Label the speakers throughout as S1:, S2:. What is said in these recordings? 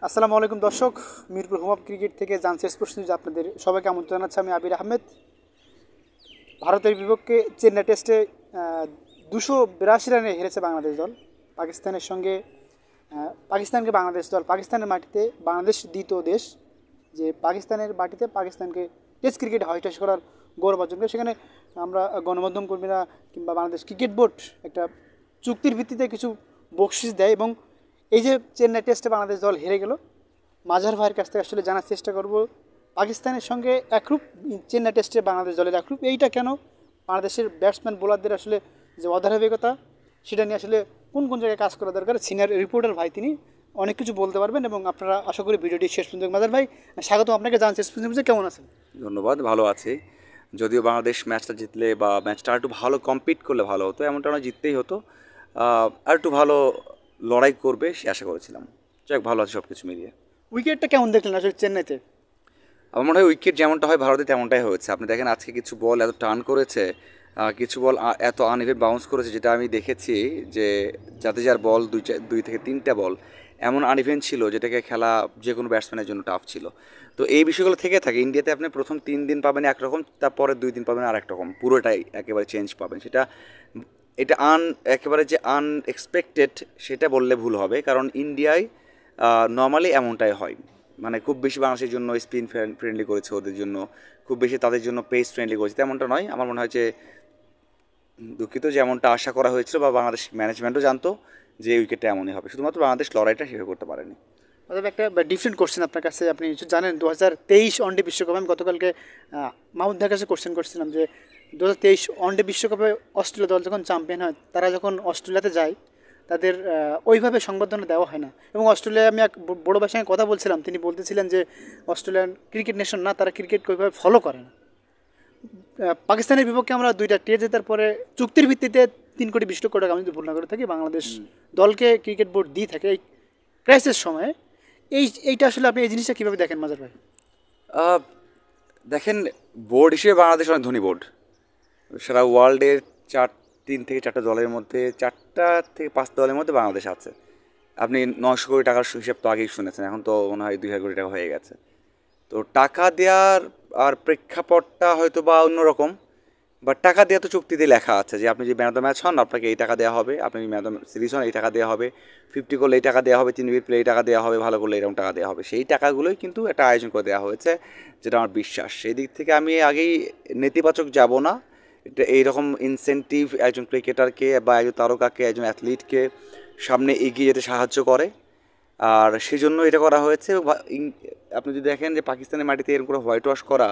S1: আসসালামু আলাইকুম দর্শক, মিরপুর হোম অফ ক্রিকেট থেকে জানছি স্পোর্টস নিউজ আপনাদের সবাইকে আমন্ত্রণ জানাচ্ছি। আমি আবির আহমেদ। ভারতের বিপক্ষে চেন্নাই টেস্টে 282 রানে হেরেছে বাংলাদেশ দল পাকিস্তানের সঙ্গে। পাকিস্তানকে বাংলাদেশ দল পাকিস্তানের মাটিতে, বাংলাদেশ দ্বিতীয় দেশ যে পাকিস্তানের মাটিতে পাকিস্তানকে টেস্ট ক্রিকেটে হয়টাস করার গৌরব অর্জন করে। সেখানে আমরা গণমাধ্যম কর্মীরা কিংবা বাংলাদেশ ক্রিকেট বোর্ড একটা চুক্তির ভিত্তিতে কিছু বকশিস দেয়, এবং এই যে চেন্নাই টেস্টে বাংলাদেশ দল হেরে গেল, মাঝার ভাইয়ের কাছ থেকে আসলে জানার চেষ্টা করব পাকিস্তানের সঙ্গে একরূপ, চেন্নাই টেস্টে বাংলাদেশ দলের একরূপ, এইটা কেন, বাংলাদেশের ব্যাটসম্যান বোলারদের আসলে যে অধারাবাহিকতা সেটা নিয়ে আসলে কোন কোন জায়গায় কাজ করা দরকার। সিনিয়র রিপোর্টার ভাই তিনি অনেক কিছু বলতে পারবেন, এবং আপনারা আশা করি ভিডিওটি শেষ পর্যন্ত। মাঝার ভাই, স্বাগত আপনাকে, জানছি শেষ পর্যন্ত কেমন আছেন?
S2: ধন্যবাদ, ভালো আছি। যদিও বাংলাদেশ ম্যাচটা জিতলে বা ম্যাচটা আর একটু ভালো কম্পিট করলে ভালো হতো, এমনটা না জিততেই হতো, আর একটু ভালো লড়াই করবে সে আশা করেছিলাম। যাক, ভালো আছে সব কিছু মিলিয়ে।
S1: উইকেটটা কেমন দেখলেন আসলে চেন্নাইতে?
S2: আমার মনে হয় উইকেট যেমনটা হয় ভারতে তেমনটাই হয়েছে। আপনি দেখেন আজকে কিছু বল এত টার্ন করেছে, কিছু বল এত আনইভেন বাউন্স করেছে, যেটা আমি দেখেছি যে জাদেজার বল দুই থেকে তিনটা বল এমন আনইভেন ছিল যেটাকে খেলা যে কোনো ব্যাটসম্যানের জন্য টাফ ছিল। তো এই বিষয়গুলো থেকে থাকে। ইন্ডিয়াতে আপনি প্রথম 3 দিন পাবেন একরকম, তারপরে 2 দিন পাবেন আর এক রকম, পুরোটাই একেবারে চেঞ্জ পাবেন। এটা একেবারে যে আনএক্সপেক্টেড সেটা বললে ভুল হবে, কারণ ইন্ডিয়ায় নর্মালি এমনটাই হয়। মানে খুব বেশি বাংলাদেশের জন্য স্পিন ফ্রেন্ডলি করেছে, ওদের জন্য খুব বেশি তাদের জন্য পেস ফ্রেন্ডলি করেছে, তেমনটা নয়। আমার মনে হয় যে দুঃখিত, যেমনটা আশা করা হয়েছিল বা বাংলাদেশ ম্যানেজমেন্টও জানতো যে উইকেটটা এমনই হবে, শুধুমাত্র বাংলাদেশ লড়াইটা সেভাবে করতে পারেনি।
S1: অথবা একটা ডিফারেন্ট কোশ্চেন আপনার কাছে, আপনি কিছু জানেন 2023 ওয়ানডে বিশ্বকাপ, আমি গতকালকে মাহমুদের কাছে কোশ্চেন করছিলাম যে 2023 ওয়ানডে বিশ্বকাপে অস্ট্রেলিয়া দল যখন চ্যাম্পিয়ন হয়, তারা যখন অস্ট্রেলিয়াতে যায়, তাদের ওইভাবে সংবর্ধনা দেওয়া হয় না। এবং অস্ট্রেলিয়া, আমি এক বড় ভাইয়ের সঙ্গে কথা বলছিলাম, তিনি বলতেছিলেন যে অস্ট্রেলিয়ান ক্রিকেট নেশন না, তারা ক্রিকেটকে ওইভাবে ফলো করে না। পাকিস্তানের বিপক্ষে আমরা 2টা টেস্ট জেতার পরে চুক্তির ভিত্তিতে 3 কোটি 20 লক্ষ টাকা, আমি যদি ভুল না করে থাকি, বাংলাদেশ দলকে ক্রিকেট বোর্ড দিয়ে থাকে এই ক্রাইসিস সময়ে। এইটা আসলে আপনি এই জিনিসটা কীভাবে দেখেন মাজার ভাই?
S2: আহ, দেখেন, বোর্ড হিসেবে বাংলাদেশ অনেক ধনী বোর্ড। সারা ওয়ার্ল্ডের 3 থেকে 4টা দলের মধ্যে 4টা থেকে 5টা দলের মধ্যে বাংলাদেশ আছে। আপনি 900 কোটি টাকার হিসাব তো আগেই শুনেছেন, এখন তো মনে হয় 2000 কোটি টাকা হয়ে গেছে। তো টাকা দেওয়ার আর প্রেক্ষাপটটা হয়তো বা অন্যরকম, বাট টাকা দেওয়া তো চুক্তিতে লেখা আছে যে আপনি যদি ম্যান অফ দ্য ম্যাচ হন আপনাকে এই টাকা দেওয়া হবে, আপনি ম্যান অফ দ্য সিরিজ হন এই টাকা দেওয়া হবে, 50 করলে এই টাকা দেওয়া হবে, 3 উইকেট পেলে এই টাকা দেওয়া হবে, ভালো করলে এরকম টাকা দেওয়া হবে। সেই টাকাগুলোই কিন্তু একটা আয়োজন করে দেওয়া হয়েছে, যেটা আমার বিশ্বাস। সেই দিক থেকে আমি আগেই নেতিবাচক যাব না। এটা এইরকম ইনসেন্টিভ একজন ক্রিকেটারকে বা একজন তারকাকে, একজন অ্যাথলিটকে সামনে এগিয়ে যেতে সাহায্য করে, আর সেজন্য এটা করা হয়েছে। আপনি যদি দেখেন যে পাকিস্তানের মাটিতে এরকম করে হোয়াইট ওয়াশ করা,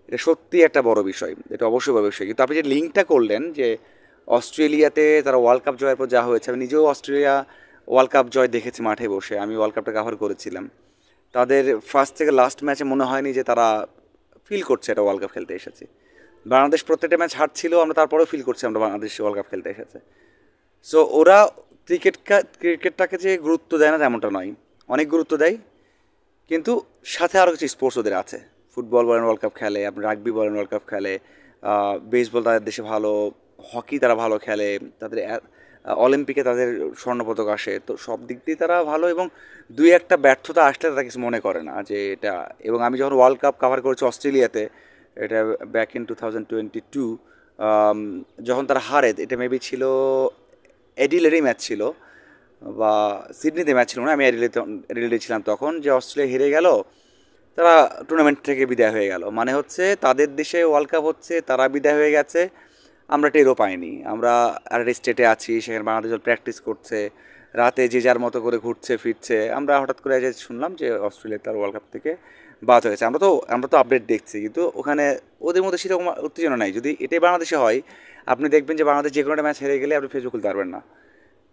S2: এটা সত্যি একটা বড় বিষয়, এটা অবশ্যই বড় বিষয়। কিন্তু আপনি যে লিঙ্কটা করলেন যে অস্ট্রেলিয়াতে তারা ওয়ার্ল্ড কাপ জয়ের পর যা হয়েছে, আমি নিজেও অস্ট্রেলিয়া ওয়ার্ল্ড কাপ জয় দেখেছি মাঠে বসে, আমি ওয়ার্ল্ড কাপটা কাভার করেছিলাম। তাদের ফার্স্ট থেকে লাস্ট ম্যাচে মনে হয়নি যে তারা ফিল করছে এটা ওয়ার্ল্ড কাপ খেলতে এসেছে। বাংলাদেশ প্রত্যেকটা ম্যাচ হারছিল, আমরা তারপরেও ফিল করছি আমরা বাংলাদেশ ওয়ার্ল্ড কাপ খেলতে এসেছে। সো ওরা ক্রিকেটটাকে যে গুরুত্ব দেয় না তেমনটা নয়, অনেক গুরুত্ব দেয়। কিন্তু সাথে আরও কিছু স্পোর্টস ওদের আছে। ফুটবল বলেন ওয়ার্ল্ড কাপ খেলে, আপনি রাগবি বলেন ওয়ার্ল্ড কাপ খেলে, বেসবল তাদের দেশে ভালো, হকি তারা ভালো খেলে, তাদের অলিম্পিকে তাদের স্বর্ণপদক আসে। তো সব দিক দিয়ে তারা ভালো, এবং 2-1টা ব্যর্থতা আসলে তারা কিছু মনে করে না যে এটা। এবং আমি যখন ওয়ার্ল্ড কাপ কাভার করেছি অস্ট্রেলিয়াতে, এটা ব্যাক ইন 2022, যখন তারা হারে, এটা মেবি ছিল এডিলেরই ম্যাচ ছিল বা সিডনিতে ম্যাচ ছিল না, আমি এডিলেডে ছিলাম তখন, যে অস্ট্রেলিয়া হেরে গেল, তারা টুর্নামেন্ট থেকে বিদায় হয়ে গেল। মানে হচ্ছে তাদের দেশে ওয়ার্ল্ড কাপ হচ্ছে, তারা বিদায় হয়ে গেছে, আমরা টেরও পাইনি। আমরা আর স্টেটে আছি, সেখানে বাংলাদেশ প্র্যাকটিস করছে, রাতে যে যার মতো করে ঘুরছে ফিরছে, আমরা হঠাৎ করে যে শুনলাম যে অস্ট্রেলিয়া তার ওয়ার্ল্ড কাপ থেকে বাদ হয়েছে। আমরা তো আপডেট দেখছি, কিন্তু ওখানে ওদের মধ্যে সেরকম উত্তেজনা নাই। যদি এটাই বাংলাদেশে হয়, আপনি দেখবেন যে বাংলাদেশ যে কোনো একটা ম্যাচ হেরে গেলে আপনি ফেসবুক খুলতে পারবেন না।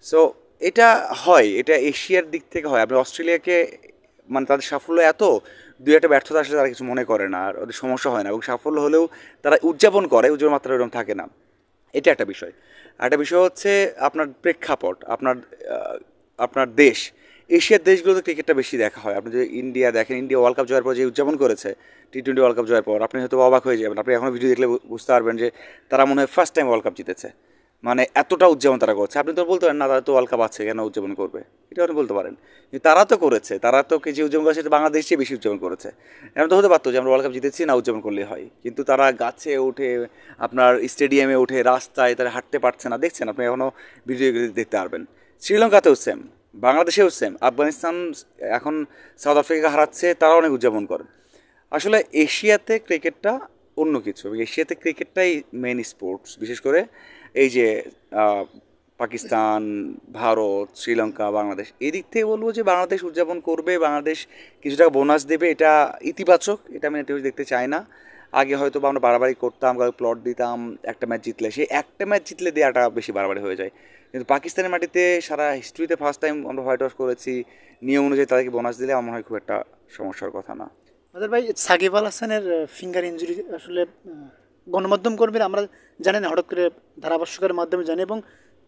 S2: সো এটা হয়, এটা এশিয়ার দিক থেকে হয়। আপনি অস্ট্রেলিয়াকে, মানে তাদের সাফল্য এত, 2-1টা ব্যর্থতা আসলে তারা কিছু মনে করে না, আর ওদের সমস্যা হয় না, এবং সাফল্য হলেও তারা উদযাপন করে, উদযাপন মাত্রা এরকম থাকে না। এটা একটা বিষয়। একটা বিষয় হচ্ছে আপনার প্রেক্ষাপট, আপনার দেশ। এশিয়ার দেশগুলোতে ক্রিকেটটা বেশি দেখা হয়। আপনি যদি ইন্ডিয়া দেখেন, ইন্ডিয়া ওয়ার্ল্ড কাপ জয়ের পর যে উদযাপন করেছে, টি20 ওয়ার্ল্ড কাপ জয়ের পর, আপনি হয়তো অবাক হয়ে যাবেন। আপনি এখন ভিডিও দেখলে বুঝতে পারবেন যে তারা মনে হয় ফার্স্ট টাইম ওয়ার্ল্ড কাপ জিতেছে। মানে এতটা উদযাপন তারা করছে। আপনি তো বলতে পারেন না তারা তো ওয়ার্ল্ড কাপ আছে কেন উদযাপন করবে, এটা আপনি বলতে পারেন, কিন্তু তারা তো করেছে, তারা তো যে উদযাপন করেছে সেটা বাংলাদেশ চেয়ে বেশি উদযাপন করেছে। এমন তো হতে পারতো যে আমরা ওয়ার্ল্ড কাপ জিতেছি না উদযাপন করলে হয়, কিন্তু তারা গাছে উঠে, আপনার স্টেডিয়ামে উঠে, রাস্তায় তারা হাঁটতে পারছে না, দেখছেন আপনি এখনও ভিডিও দেখতে পারবেন। শ্রীলঙ্কাতেও সেম, বাংলাদেশেও সেম, আফগানিস্তান এখন সাউথ আফ্রিকাকে হারাচ্ছে, তারা অনেক উদযাপন করে। আসলে এশিয়াতে ক্রিকেটটা অন্য কিছু, এশিয়াতে ক্রিকেটটাই মেইন স্পোর্টস, বিশেষ করে এই যে পাকিস্তান, ভারত, শ্রীলঙ্কা, বাংলাদেশ, এই দিক থেকে বলবো যে বাংলাদেশ উদযাপন করবে, বাংলাদেশ কিছু টাকা বোনাস দেবে, এটা ইতিবাচক, এটা আমি নেতিবাচক দেখতে চাই না। আগে হয়তো বা আমরা বাড়াবাড়ি করতাম, কাউকে প্লট দিতাম, একটা ম্যাচ জিতলে, সেই একটা ম্যাচ জিতলে দেওয়াটা বেশি বাড়াবাড়ি হয়ে যায়। কিন্তু পাকিস্তানের মাটিতে সারা হিস্ট্রিতে ফার্স্ট টাইম আমরা হোয়াইট ওয়াশ করেছি, নিয়ম অনুযায়ী তাদেরকে বোনাস দিলে আমার মনে হয় খুব একটা সমস্যার কথা না।
S1: আমাদের ভাই সাকিব আল হাসানের ফিঙ্গার ইনজুরি আসলে গণমাধ্যম কর্মীরা আমরা জানি না, হঠাৎ করে ধারাভাষ্যকারের মাধ্যমে জানি, এবং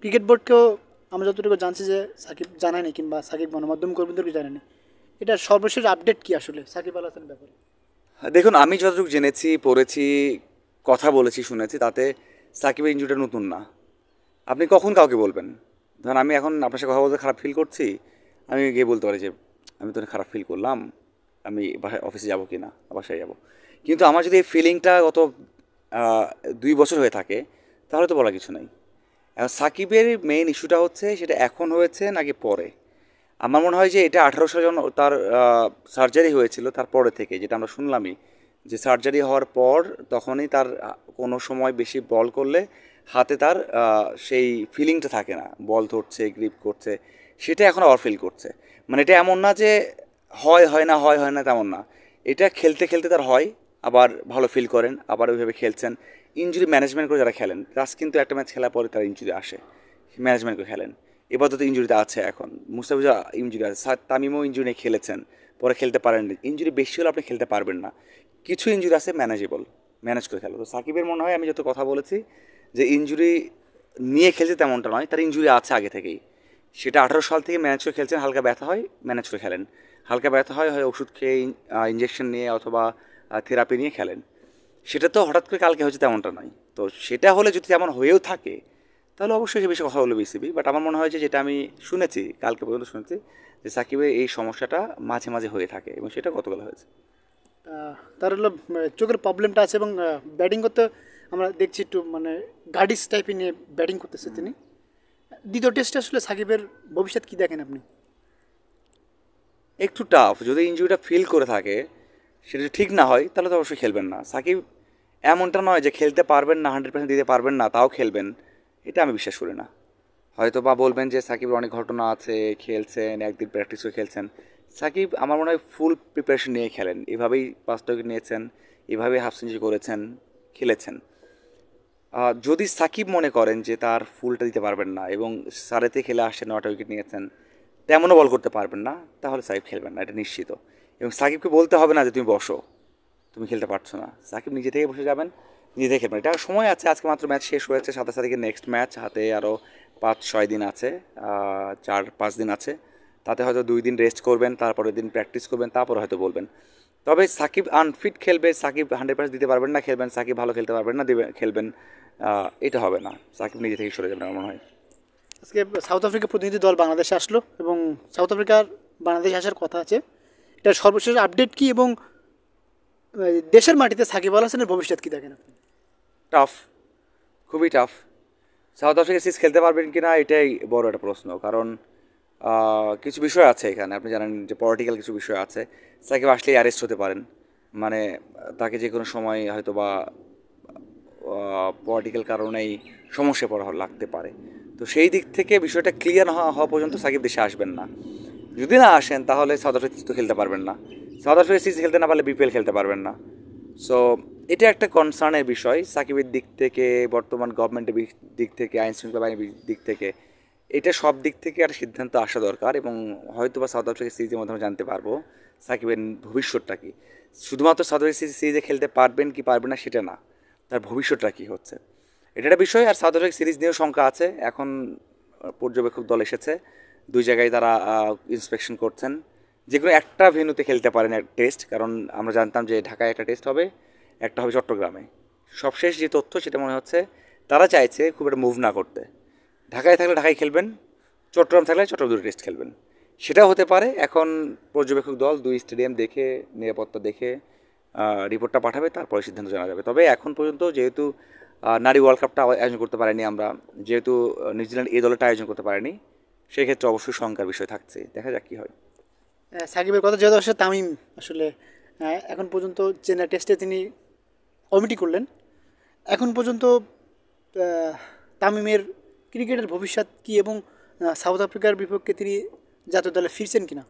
S1: ক্রিকেট বোর্ডকেও আমরা যতটুকু জানছি যে সাকিব জানায়নি, কিংবা সাকিব গণমাধ্যম কর্মীদেরকে জানায়নি। এটা সর্বশেষ আপডেট কি আসলে সাকিব আল হাসানের ব্যাপারে?
S2: দেখুন, আমি যতটুকু জেনেছি, পড়েছি, কথা বলেছি, শুনেছি, তাতে সাকিবের ইনজুরিটা নতুন না। আপনি কখন কাউকে বলবেন? ধরুন আমি এখন আপনার সাথে কথা বলতে খারাপ ফিল করছি, আমি গিয়ে বলতে পারি যে আমি তো খারাপ ফিল করলাম, আমি বাসায় অফিসে যাবো কি না, বাসায় যাবো। কিন্তু আমার যদি এই ফিলিংটা গত 2 বছর হয়ে থাকে, তাহলে তো বলার কিছু নাই। এখন সাকিবের মেইন ইস্যুটা হচ্ছে সেটা এখন হয়েছে নাকি পরে। আমার মনে হয় যে এটা 18 সালে যখন তার সার্জারি হয়েছিল, তারপরে থেকে যেটা আমরা শুনলামই, যে সার্জারি হওয়ার পর তখনই তার কোনো সময় বেশি বল করলে হাতে তার সেই ফিলিংটা থাকে না, বল ধরছে, গ্রিপ করছে, সেটা এখন আবার ফিল করছে। মানে এটা এমন না যে হয় না, হয় না তেমন না, এটা খেলতে খেলতে তার হয়, আবার ভালো ফিল করেন, আবার ওইভাবে খেলছেন। ইনজুরি ম্যানেজমেন্ট করে যারা খেলেন, প্লাস কিন্তু একটা ম্যাচ খেলার পরে তার ইনজুরি আসে, ম্যানেজমেন্ট করে খেলেন। এবার তো ইঞ্জুরিতে আছে, এখন মুস্তাফিজুর ইঞ্জুরি আছে, তামিমও ইঞ্জুরি নিয়ে খেলেছেন, পরে খেলতে পারেন। ইঞ্জুরি বেশি হলে আপনি খেলতে পারবেন না, কিছু ইঞ্জুরি আছে ম্যানেজেবল, ম্যানেজ করে খেলো। তো সাকিবের মনে হয়, আমি যত কথা বলেছি, যে ইঞ্জুরি নিয়ে খেলছে তেমনটা নয়, তার ইঞ্জুরি আছে আগে থেকেই, সেটা 18 সাল থেকে ম্যানেজ করে খেলছেন। হালকা ব্যথা হয় ম্যানেজ করে খেলেন, হালকা ব্যথা হয় ওষুধ খেয়ে, ইঞ্জেকশন নিয়ে অথবা থেরাপি নিয়ে খেলেন। সেটা তো হঠাৎ করে কালকে হচ্ছে তেমনটা নয়। তো সেটা হলে যদি তেমন হয়েও থাকে, তাহলে অবশ্যই সে বেশি কথা বলবে বিসিবি। বাট আমার মনে হয় যে যেটা আমি শুনেছি, কালকে পর্যন্ত শুনেছি, যে সাকিবের এই সমস্যাটা মাঝে মাঝে হয়ে থাকে, এবং সেটা গতকাল হয়েছে।
S1: তার হলো চোখের প্রবলেমটা আছে, এবং ব্যাটিং করতে আমরা দেখছি একটু মানে গার্ডিস টাইপের নিয়ে ব্যাটিং করতেছে তিনি। দ্বিতীয় টেস্টে আসলে সাকিবের ভবিষ্যৎ কী দেখেন আপনি?
S2: একটু টাফ, যদি ইনজুরিটা ফিল করে থাকে, সেটা ঠিক না হয়, তাহলে তো অবশ্যই খেলবেন না। সাকিব এমনটা নয় যে খেলতে পারবেন না, 100% দিতে পারবেন না, তাও খেলবেন, এটা আমি বিশ্বাস করি না। হয়তো বা বলবেন যে সাকিবের অনেক ঘটনা আছে, খেলছেন, একদিন প্র্যাকটিস করে খেলছেন। সাকিব আমার মনে হয় ফুল প্রিপারেশন নিয়ে খেলেন, এভাবেই 5টা উইকেট নিয়েছেন, এভাবেই হাফ সেঞ্চুরি করেছেন, খেলেছেন। যদি সাকিব মনে করেন যে তার ফুলটা দিতে পারবেন না, এবং সারেতে খেলে আসছেন, 9টা উইকেট নিয়েছেন, তেমনও বল করতে পারবেন না, তাহলে সাকিব খেলবেন না, এটা নিশ্চিত। এবং সাকিবকে বলতে হবে না যে তুমি বসো, তুমি খেলতে পারছো না, সাকিব নিজে থেকে বসে যাবেন, নিজে থেকে খেলবেন। এটা সময় আছে, আজকে মাত্র ম্যাচ শেষ হয়েছে, 27 তারিখে নেক্সট ম্যাচ হাতে আরও 5-6 দিন আছে, 4-5 দিন আছে। তাতে হয়তো 2 দিন রেস্ট করবেন, তারপরের দিন প্র্যাকটিস করবেন, তারপরে হয়তো বলবেন। তবে সাকিব আনফিট খেলবে, সাকিব 100% দিতে পারবেন না, খেলবেন, সাকিব ভালো খেলতে পারবেন না, দিবে খেলবেন, এটা হবে না। সাকিব নিজে থেকে সরে যাবেন আমার মনে হয়।
S1: আজকে সাউথ আফ্রিকা প্রতিনিধি দল বাংলাদেশে আসলো, এবং সাউথ আফ্রিকার বাংলাদেশে আসার কথা আছে। এটার সর্বশেষ আপডেট কি, এবং দেশের মাটিতে সাকিব আল হাসানের ভবিষ্যৎ কী দেখেন আপনি?
S2: টাফ, খুবই টাফ। সাউথ আফ্রিকা সিরিজ খেলতে পারবেন কি না, এটাই বড় একটা প্রশ্ন। কারণ কিছু বিষয় আছে এখানে, আপনি জানেন যে পলিটিক্যাল কিছু বিষয় আছে। সাকিব আসলেই অ্যারেস্ট হতে পারেন, মানে তাকে যে কোনো সময় হয়তো বা পলিটিক্যাল কারণেই সমস্যা পড়া লাগতে পারে। তো সেই দিক থেকে বিষয়টা ক্লিয়ার হওয়া পর্যন্ত সাকিব দেশে আসবেন না। যদি না আসেন, তাহলে সাউথ আফ্রিকা তো খেলতে পারবেন না, সাউথ আফ্রিকা সিরিজ খেলতে না পারলে বিপিএল খেলতে পারবেন না। সো এটা একটা কনসার্নের বিষয় সাকিবের দিক থেকে, বর্তমান গভর্নমেন্টের দিক থেকে, আইন শৃঙ্খলা বাহিনীর দিক থেকে। এটা সব দিক থেকে একটা সিদ্ধান্ত আসা দরকার, এবং হয়তো বা সাউথ আফ্রিকা সিরিজের মাধ্যমে জানতে পারবো সাকিবের ভবিষ্যৎটা কী। শুধুমাত্র সাউথ আফ্রিকা সিরিজে খেলতে পারবেন কি পারবেন না সেটা না, তার ভবিষ্যৎটা কী হচ্ছে, এটা একটা বিষয়। আর সাউথ আফ্রিকা সিরিজ নিয়েও শঙ্কা আছে, এখন পর্যবেক্ষক দল এসেছে, 2 জায়গায় তারা ইন্সপেকশন করছেন। যে কোনো একটা ভেন্যুতে খেলতে পারেন এক টেস্ট, কারণ আমরা জানতাম যে ঢাকায় একটা টেস্ট হবে, একটা হবে চট্টগ্রামে। সবশেষ যে তথ্য সেটা মনে হচ্ছে তারা চাইছে খুব একটা মুভ না করতে। ঢাকায় থাকলে ঢাকায় খেলবেন, চট্টগ্রাম থাকলে চট্টগ্রাম দুটো টেস্ট খেলবেন, সেটাও হতে পারে। এখন পর্যবেক্ষক দল 2 স্টেডিয়াম দেখে, নিরাপত্তা দেখে রিপোর্টটা পাঠাবে, তারপরে সিদ্ধান্ত জানা যাবে। তবে এখন পর্যন্ত যেহেতু নারী ওয়ার্ল্ড কাপটা আয়োজন করতে পারেনি আমরা, যেহেতু নিউজিল্যান্ড এই দলটা আয়োজন করতে পারেনি, সেক্ষেত্রে অবশ্যই শঙ্কার বিষয় থাকছে। দেখা যাক কী হয়।
S1: সাকিবের কথা যেহেতু আসলে তামিম আসলে এখন পর্যন্ত চেন্নাই টেস্টে তিনি কমিটি করলেন, এখন পর্যন্ত তামিমের ক্রিকেটের ভবিষ্যৎ কী এবং সাউথ আফ্রিকার বিপক্ষে তিনি জাতীয় দলে ফিরছেন কিনা?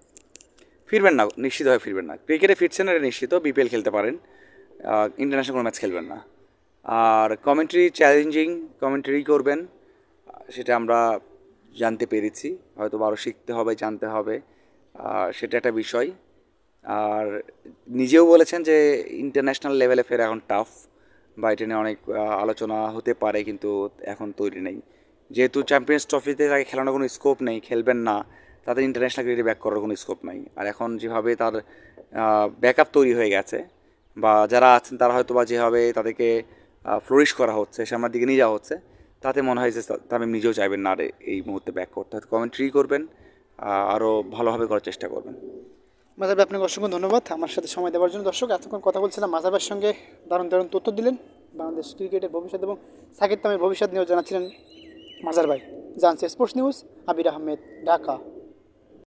S2: ফিরবেন না, নিশ্চিতভাবে ফিরবেন না। ক্রিকেটে ফিরছেন এটা নিশ্চিত, বিপিএল খেলতে পারেন, ইন্টারন্যাশনাল কোনো ম্যাচ খেলবেন না। আর কমেন্ট্রি চ্যালেঞ্জিং কমেন্ট্রি করবেন, সেটা আমরা জানতে পেরেছি, হয়তো আরও শিখতে হবে, জানতে হবে, সেটা একটা বিষয়। আর নিজেও বলেছেন যে ইন্টারন্যাশনাল লেভেলে ফেরা এখন টাফ, বা এটা নিয়ে অনেক আলোচনা হতে পারে, কিন্তু এখন তৈরি নেই। যেহেতু চ্যাম্পিয়ন্স ট্রফিতে তাকে খেলানোর কোনো স্কোপ নেই, খেলবেন না, তাদের ইন্টারন্যাশনাল ক্রিকেটে ব্যাক করার কোনো স্কোপ নাই। আর এখন যেভাবে তার ব্যাকআপ তৈরি হয়ে গেছে, বা যারা আছেন তারা হয়তো বা যেভাবে তাদেরকে ফ্লোরিশ করা হচ্ছে, সামনের দিকে নিয়ে যাওয়া হচ্ছে, তাতে মনে হয় যে তামিম নিজেও চাইবেন না আর এই মুহূর্তে ব্যাক করতে। হয়তো কমেন্ট্রি করবেন, আরও ভালোভাবে করার চেষ্টা করবেন।
S1: মাজার ভাই, আপনাকে অসংখ্য ধন্যবাদ আমার সাথে সময় দেওয়ার জন্য। দর্শক, এতক্ষণ কথা বলছিলাম মাজার ভাইয়ের সঙ্গে, দারুণ দারুণ তথ্য দিলেন বাংলাদেশ ক্রিকেটের ভবিষ্যৎ এবং সাকিব তামিমের ভবিষ্যৎ নিয়েও জানাচ্ছিলেন মাজার ভাই। জানছে স্পোর্টস নিউজ, আবির আহমেদ, ঢাকা।